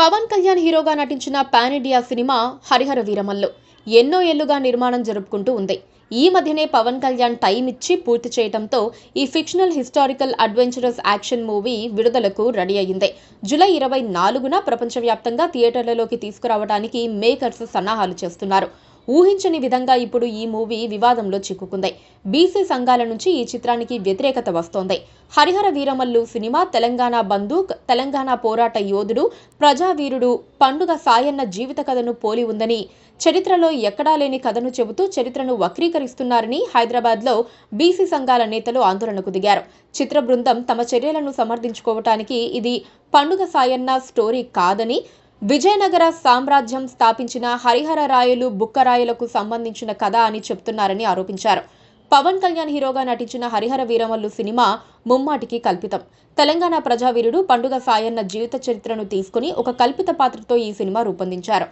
పవన్ కళ్యాణ్ హీరోగా నటించిన pan India cinema Harihara Veeramallu ఎన్నో ఏళ్లుగా నిర్మాణం జరుపుకుంటూ ఉంది. ఈ మధ్యనే పవన్ కళ్యాణ్ టైం ఇచ్చి పూర్తి చేయడంతో ఈ fictional historical adventurous action movie విడుదలకు రెడీ అయ్యింది. జూలై 24న ప్రపంచవ్యాప్తంగా థియేటర్లలోకి తీసుకురావడానికి మేకర్స్ సన్నాహాలు చేస్తున్నారు. ఊహించని విధంగా ఇప్పుడు ఈ మూవీ వివాదంలో చిక్కుకుంది. బీసీ సంఘాల నుంచి ఈ చిత్రానికి వ్యతిరేకత వస్తోంది. హరిహర వీరమల్లు సినిమా తెలంగాణ బందూక్, తెలంగాణ పోరాట యోధుడు, ప్రజావీరుడు పండుగ సాయన్న జీవిత కథను పోలి ఉందని, చరిత్రలో ఎక్కడా లేని కథను చెబుతూ చరిత్రను వక్రీకరిస్తున్నారని హైదరాబాద్లో బీసీ సంఘాల నేతలు ఆందోళనకు దిగారు. చిత్ర బృందం తమ చర్యలను సమర్థించుకోవటానికి ఇది పండుగ సాయన్న స్టోరీ కాదని, విజయనగర సామ్రాజ్యం స్థాపించిన హరిహర రాయలు, బుక్కరాయలకు సంబంధించిన కథ అని చెప్తున్నారని ఆరోపించారు. పవన్ కళ్యాణ్ హీరోగా నటించిన హరిహర వీరమల్లు సినిమా ముమ్మాటికి కల్పితం. తెలంగాణ ప్రజావీరుడు పండుగ సాయన్న జీవిత చరిత్రను తీసుకుని ఒక కల్పిత పాత్రతో ఈ సినిమా రూపొందించారు.